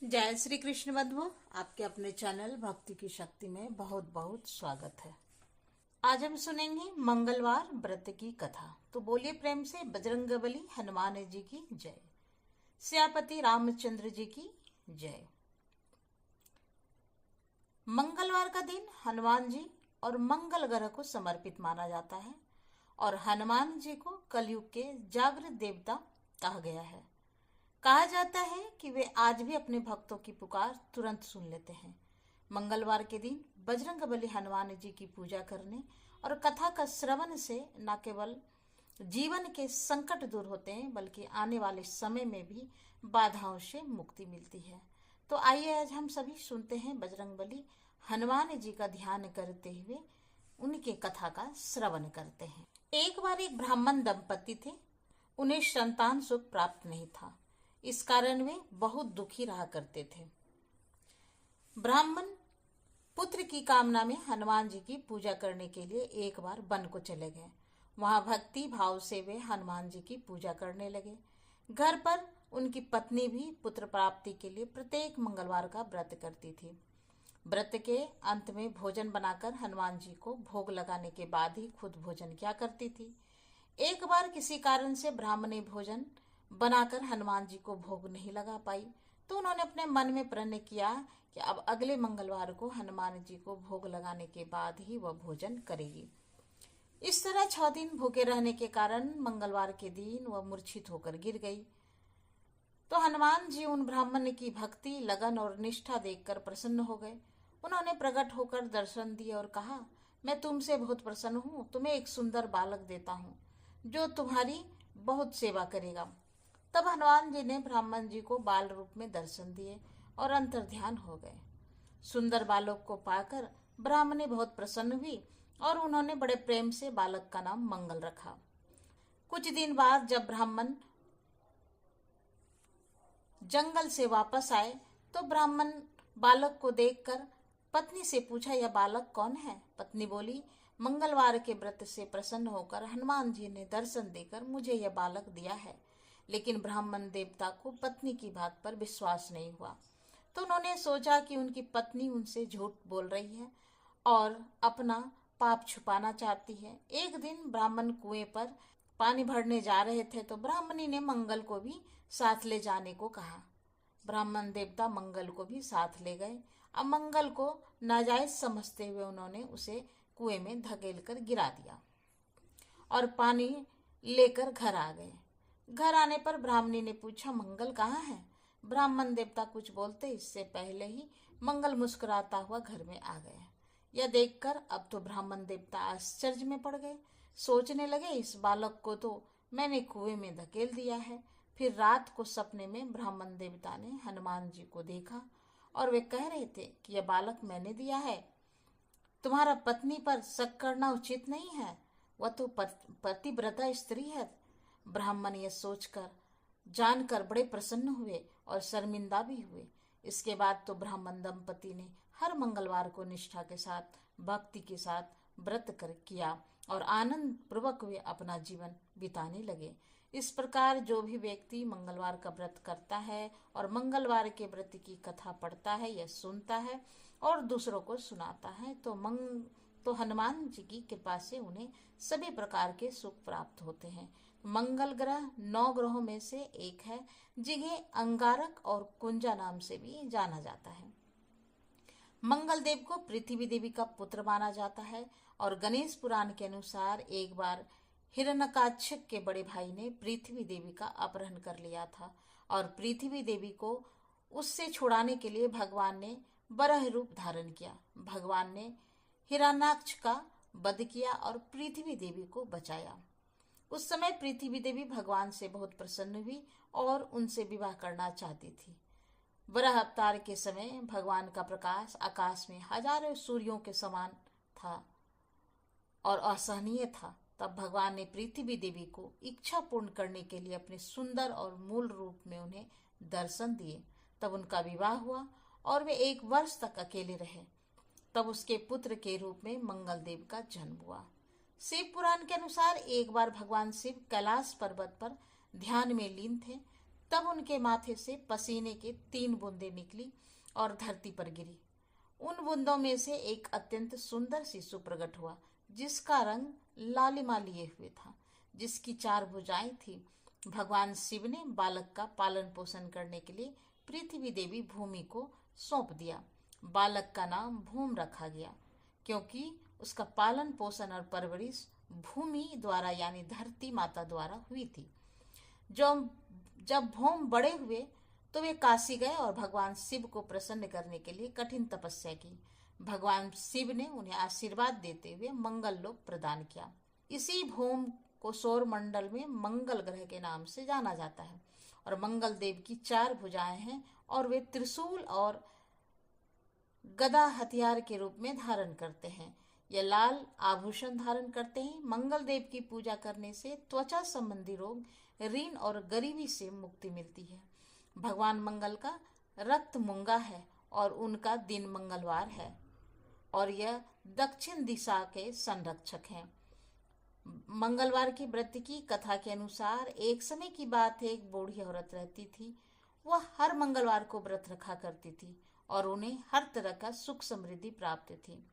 जय श्री कृष्ण बंधुओं, आपके अपने चैनल भक्ति की शक्ति में बहुत बहुत स्वागत है। आज हम सुनेंगे मंगलवार व्रत की कथा। तो बोलिए प्रेम से बजरंगबली हनुमान जी की जय, सियापति रामचंद्र जी की जय। मंगलवार का दिन हनुमान जी और मंगल ग्रह को समर्पित माना जाता है और हनुमान जी को कलयुग के जागृत देवता कहा गया है। कहा जाता है कि वे आज भी अपने भक्तों की पुकार तुरंत सुन लेते हैं। मंगलवार के दिन बजरंगबली हनुमान जी की पूजा करने और कथा का श्रवण से न केवल जीवन के संकट दूर होते हैं बल्कि आने वाले समय में भी बाधाओं से मुक्ति मिलती है। तो आइए आज हम सभी सुनते हैं बजरंगबली हनुमान जी का ध्यान करते हुए उनके कथा का श्रवण करते हैं। एक बार एक ब्राह्मण दंपति थे। उन्हें संतान सुख प्राप्त नहीं था, इस कारण वे बहुत दुखी रहा करते थे। ब्राह्मण पुत्र की कामना में हनुमान जी की पूजा करने के लिए एक बार वन को चले गए। वहां भक्ति भाव से वे हनुमान जी की पूजा करने लगे। घर पर उनकी पत्नी भी पुत्र प्राप्ति के लिए प्रत्येक मंगलवार का व्रत करती थी। व्रत के अंत में भोजन बनाकर हनुमान जी को भोग लगाने के बाद ही खुद भोजन किया करती थी। एक बार किसी कारण से ब्राह्मण ने भोजन बनाकर हनुमान जी को भोग नहीं लगा पाई, तो उन्होंने अपने मन में प्रण किया कि अब अगले मंगलवार को हनुमान जी को भोग लगाने के बाद ही वह भोजन करेगी। इस तरह 6 दिन भूखे रहने के कारण मंगलवार के दिन वह मूर्छित होकर गिर गई। तो हनुमान जी उन ब्राह्मण की भक्ति, लगन और निष्ठा देखकर प्रसन्न हो गए। उन्होंने प्रकट होकर दर्शन दिए और कहा, मैं तुमसे बहुत प्रसन्न हूँ। तुम्हें एक सुंदर बालक देता हूँ जो तुम्हारी बहुत सेवा करेगा। तब हनुमान जी ने ब्राह्मण जी को बाल रूप में दर्शन दिए और अंतर ध्यान हो गए। सुंदर बालक को पाकर ब्राह्मणी बहुत प्रसन्न हुई और उन्होंने बड़े प्रेम से बालक का नाम मंगल रखा। कुछ दिन बाद जब ब्राह्मण जंगल से वापस आए तो ब्राह्मण बालक को देखकर पत्नी से पूछा, यह बालक कौन है? पत्नी बोली, मंगलवार के व्रत से प्रसन्न होकर हनुमान जी ने दर्शन देकर मुझे यह बालक दिया है। लेकिन ब्राह्मण देवता को पत्नी की बात पर विश्वास नहीं हुआ, तो उन्होंने सोचा कि उनकी पत्नी उनसे झूठ बोल रही है और अपना पाप छुपाना चाहती है। एक दिन ब्राह्मण कुएं पर पानी भरने जा रहे थे तो ब्राह्मणी ने मंगल को भी साथ ले जाने को कहा। ब्राह्मण देवता मंगल को भी साथ ले गए। अब मंगल को नाजायज समझते हुए उन्होंने उसे कुएं में धकेल कर गिरा दिया और पानी लेकर घर आ गए। घर आने पर ब्राह्मणी ने पूछा, मंगल कहाँ है? ब्राह्मण देवता कुछ बोलते इससे पहले ही मंगल मुस्कुराता हुआ घर में आ गया। यह देखकर अब तो ब्राह्मण देवता आश्चर्य में पड़ गए। सोचने लगे, इस बालक को तो मैंने कुएं में धकेल दिया है। फिर रात को सपने में ब्राह्मण देवता ने हनुमान जी को देखा और वे कह रहे थे कि यह बालक मैंने दिया है। तुम्हारा पत्नी पर शक करना उचित नहीं है, वह तो पतिव्रता स्त्री है। ब्राह्मण यह सोचकर जानकर बड़े प्रसन्न हुए और शर्मिंदा भी हुए। इसके बाद तो ब्राह्मण दंपति ने हर मंगलवार को निष्ठा के साथ, भक्ति के साथ व्रत कर किया और आनंद पूर्वक वे अपना जीवन बिताने लगे। इस प्रकार जो भी व्यक्ति मंगलवार का व्रत करता है और मंगलवार के व्रत की कथा पढ़ता है या सुनता है और दूसरों को सुनाता है तो हनुमान जी की कृपा से उन्हें सभी प्रकार के सुख प्राप्त होते हैं। मंगल ग्रह 9 ग्रहों में से एक है, जिन्हें अंगारक और कुंजा नाम से भी जाना जाता है। मंगल देव को पृथ्वी देवी का पुत्र माना जाता है और गणेश पुराण के अनुसार एक बार हिरण्यकाक्ष के बड़े भाई ने पृथ्वी देवी का अपहरण कर लिया था और पृथ्वी देवी को उससे छुड़ाने के लिए भगवान ने वराह रूप धारण किया। भगवान ने हिरण्याक्ष का वध किया और पृथ्वी देवी को बचाया। उस समय पृथ्वी देवी भगवान से बहुत प्रसन्न हुई और उनसे विवाह करना चाहती थी। वराह अवतार के समय भगवान का प्रकाश आकाश में हजारों सूर्यों के समान था और असहनीय था। तब भगवान ने पृथ्वी देवी को इच्छा पूर्ण करने के लिए अपने सुंदर और मूल रूप में उन्हें दर्शन दिए। तब उनका विवाह हुआ और वे 1 वर्ष तक अकेले रहे। तब उसके पुत्र के रूप में मंगल देव का जन्म हुआ। शिव पुराण के अनुसार एक बार भगवान शिव कैलाश पर्वत पर ध्यान में लीन थे। तब उनके माथे से पसीने के 3 बूंदें निकली और धरती पर गिरी। उन बूंदों में से एक अत्यंत सुंदर शिशु प्रकट हुआ, जिसका रंग लालिमा लिए हुए था, जिसकी 4 भुजाएं थी। भगवान शिव ने बालक का पालन पोषण करने के लिए पृथ्वी देवी भूमि को सौंप दिया। बालक का नाम भूम रखा गया, क्योंकि उसका पालन पोषण और परवरिश भूमि द्वारा यानी धरती माता द्वारा हुई थी। जो जब भूम बड़े हुए तो वे काशी गए और भगवान शिव को प्रसन्न करने के लिए कठिन तपस्या की। भगवान शिव ने उन्हें आशीर्वाद देते हुए मंगल लोक प्रदान किया। इसी भूम को सौर मंडल में मंगल ग्रह के नाम से जाना जाता है और मंगल देव की 4 भुजाएं हैं और वे त्रिशूल और गदा हथियार के रूप में धारण करते हैं। ये लाल आभूषण धारण करते हैं। मंगल देव की पूजा करने से त्वचा संबंधी रोग, ऋण और गरीबी से मुक्ति मिलती है। भगवान मंगल का रक्त मूंगा है और उनका दिन मंगलवार है और यह दक्षिण दिशा के संरक्षक हैं। मंगलवार की व्रत की कथा के अनुसार एक समय की बात है, एक बूढ़ी औरत रहती थी। वह हर मंगलवार को व्रत रखा करती थी और उन्हें हर तरह का सुख समृद्धि प्राप्त थी।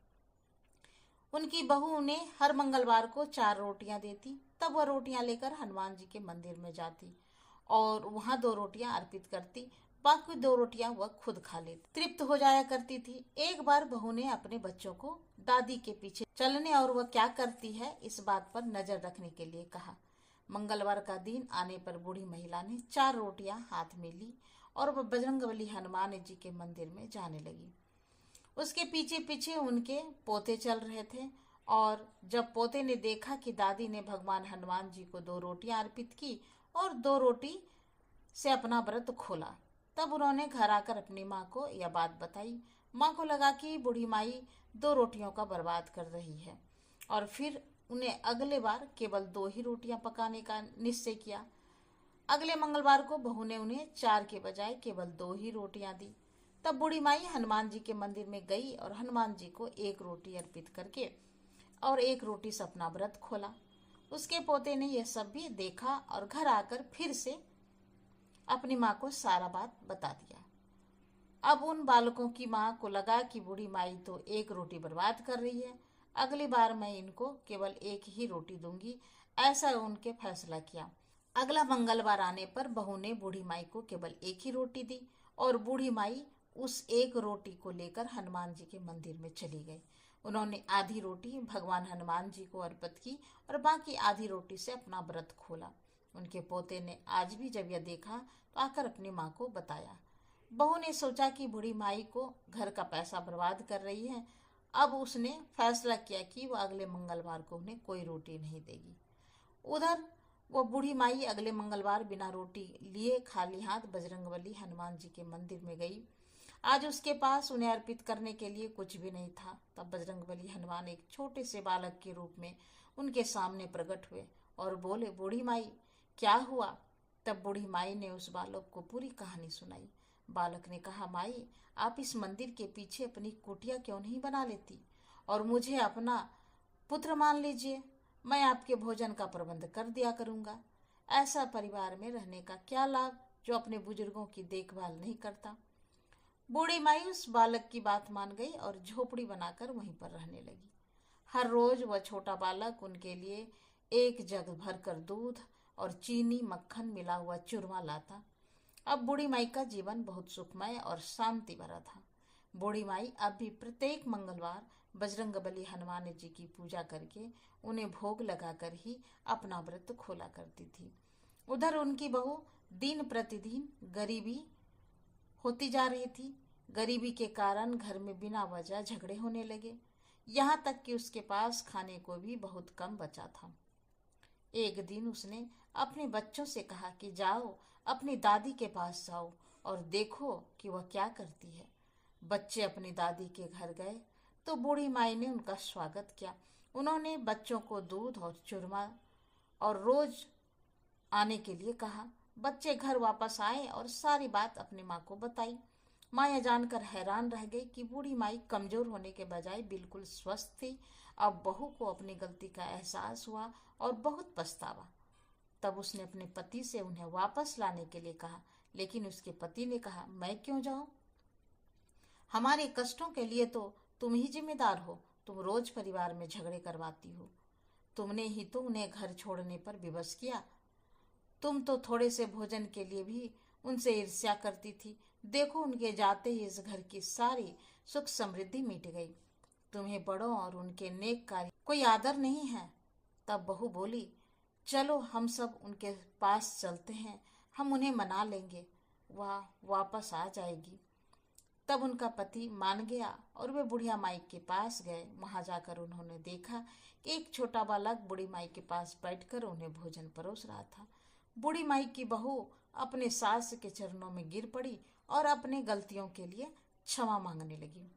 उनकी बहू उन्हें हर मंगलवार को 4 रोटियां देती। तब वह रोटियां लेकर हनुमान जी के मंदिर में जाती और वहां 2 रोटियां अर्पित करती। बाकी 2 रोटियां वह खुद खा लेती, तृप्त हो जाया करती थी। एक बार बहू ने अपने बच्चों को दादी के पीछे चलने और वह क्या करती है इस बात पर नजर रखने के लिए कहा। मंगलवार का दिन आने पर बूढ़ी महिला ने 4 रोटियां हाथ में ली और वह बजरंगबली हनुमान जी के मंदिर में जाने लगी। उसके पीछे पीछे उनके पोते चल रहे थे और जब पोते ने देखा कि दादी ने भगवान हनुमान जी को 2 रोटियां अर्पित की और 2 रोटी से अपना व्रत खोला, तब उन्होंने घर आकर अपनी माँ को यह बात बताई। माँ को लगा कि बूढ़ी माई 2 रोटियों का बर्बाद कर रही है और फिर उन्हें अगले बार केवल 2 ही रोटियां पकाने का निश्चय किया। अगले मंगलवार को बहू ने उन्हें 4 के बजाय केवल 2 ही रोटियां दी। तब बूढ़ी माई हनुमान जी के मंदिर में गई और हनुमान जी को 1 रोटी अर्पित करके और 1 रोटी से अपना व्रत खोला। उसके पोते ने यह सब भी देखा और घर आकर फिर से अपनी माँ को सारा बात बता दिया। अब उन बालकों की माँ को लगा कि बूढ़ी माई तो 1 रोटी बर्बाद कर रही है, अगली बार मैं इनको केवल 1 ही रोटी दूंगी, ऐसा उनके फैसला किया। अगला मंगलवार आने पर बहू ने बूढ़ी माई को केवल 1 ही रोटी दी और बूढ़ी माई उस 1 रोटी को लेकर हनुमान जी के मंदिर में चली गई। उन्होंने आधी रोटी भगवान हनुमान जी को अर्पित की और बाकी आधी रोटी से अपना व्रत खोला। उनके पोते ने आज भी जब यह देखा तो आकर अपनी माँ को बताया। बहू ने सोचा कि बूढ़ी माई को घर का पैसा बर्बाद कर रही है। अब उसने फैसला किया कि वह अगले मंगलवार को उन्हें कोई रोटी नहीं देगी। उधर वो बूढ़ी माई अगले मंगलवार बिना रोटी लिए खाली हाथ बजरंगबली हनुमान जी के मंदिर में गई। आज उसके पास उन्हें अर्पित करने के लिए कुछ भी नहीं था। तब बजरंगबली हनुमान एक छोटे से बालक के रूप में उनके सामने प्रकट हुए और बोले, बूढ़ी माई क्या हुआ? तब बूढ़ी माई ने उस बालक को पूरी कहानी सुनाई। बालक ने कहा, माई आप इस मंदिर के पीछे अपनी कुटिया क्यों नहीं बना लेती और मुझे अपना पुत्र मान लीजिए, मैं आपके भोजन का प्रबंध कर दिया करूंगा। ऐसा परिवार में रहने का क्या लाभ जो अपने बुजुर्गों की देखभाल नहीं करता। बूढ़ी माई उस बालक की बात मान गई और झोपड़ी बनाकर वहीं पर रहने लगी। हर रोज वह छोटा बालक उनके लिए 1 जग भरकर दूध और चीनी मक्खन मिला हुआ चूरमा लाता। अब बूढ़ी माई का जीवन बहुत सुखमय और शांति भरा था। बूढ़ी माई अब भी प्रत्येक मंगलवार बजरंगबली हनुमान जी की पूजा करके उन्हें भोग लगाकर ही अपना व्रत खोला करती थी। उधर उनकी बहू दिन प्रतिदिन गरीबी होती जा रही थी। गरीबी के कारण घर में बिना वजह झगड़े होने लगे, यहाँ तक कि उसके पास खाने को भी बहुत कम बचा था। एक दिन उसने अपने बच्चों से कहा कि जाओ अपनी दादी के पास जाओ और देखो कि वह क्या करती है। बच्चे अपनी दादी के घर गए तो बूढ़ी माई ने उनका स्वागत किया। उन्होंने बच्चों को दूध और चूरमा और रोज आने के लिए कहा। बच्चे घर वापस आए और सारी बात अपनी माँ को बताई। माँ यह जानकर हैरान रह गई कि बूढ़ी माई कमजोर होने के बजाय बिल्कुल स्वस्थ थी। अब बहू को अपनी गलती का एहसास हुआ और बहुत पछतावा। तब उसने अपने पति से उन्हें वापस लाने के लिए कहा, लेकिन उसके पति ने कहा, मैं क्यों जाऊं? हमारे कष्टों के लिए तो तुम ही जिम्मेदार हो। तुम रोज परिवार में झगड़े करवाती हो। तुमने ही तो उन्हें घर छोड़ने पर विवश किया। तुम तो थोड़े से भोजन के लिए भी उनसे ईर्ष्या करती थी। देखो, उनके जाते ही इस घर की सारी सुख समृद्धि मिट गई। तुम्हें बड़ों और उनके नेक कार्य कोई आदर नहीं है। तब बहू बोली, चलो हम सब उनके पास चलते हैं, हम उन्हें मना लेंगे, वह वापस आ जाएगी। तब उनका पति मान गया और वे बुढ़िया माई के पास गए। वहां जाकर उन्होंने देखा कि एक छोटा बालक बूढ़ी माई के पास बैठकर उन्हें भोजन परोस रहा था। बूढ़ी माई की बहू अपने सास के चरणों में गिर पड़ी और अपने गलतियों के लिए क्षमा मांगने लगी।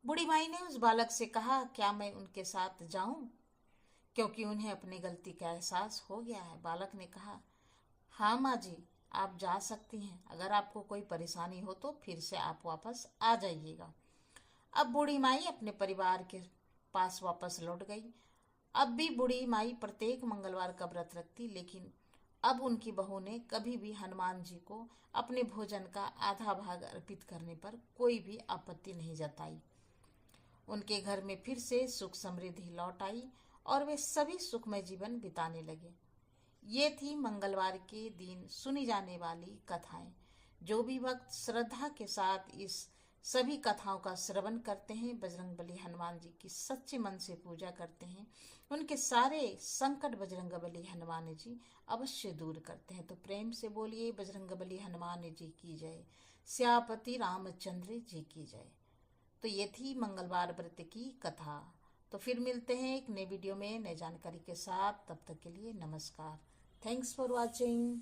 बूढ़ी माई ने उस बालक से कहा, क्या मैं उनके साथ जाऊं, क्योंकि उन्हें अपनी गलती का एहसास हो गया है। बालक ने कहा, हाँ माँ जी, आप जा सकती हैं। अगर आपको कोई परेशानी हो तो फिर से आप वापस आ जाइएगा। अब बूढ़ी माई अपने परिवार के पास वापस लौट गई। अब भी बूढ़ी माई प्रत्येक मंगलवार का व्रत रखती, लेकिन अब उनकी बहू ने कभी भी हनुमान जी को अपने भोजन का आधा भाग अर्पित करने पर कोई भी आपत्ति नहीं जताई। उनके घर में फिर से सुख समृद्धि लौट आई और वे सभी सुखमय जीवन बिताने लगे। ये थी मंगलवार के दिन सुनी जाने वाली कथाएं। जो भी भक्त श्रद्धा के साथ इस सभी कथाओं का श्रवण करते हैं, बजरंगबली हनुमान जी की सच्चे मन से पूजा करते हैं, उनके सारे संकट बजरंगबली हनुमान जी अवश्य दूर करते हैं। तो प्रेम से बोलिए, बजरंगबली हनुमान जी की जय, श्यापति रामचंद्र जी की जय। तो ये थी मंगलवार व्रत की कथा। तो फिर मिलते हैं एक नए वीडियो में नई जानकारी के साथ। तब तक के लिए नमस्कार। Thanks for watching.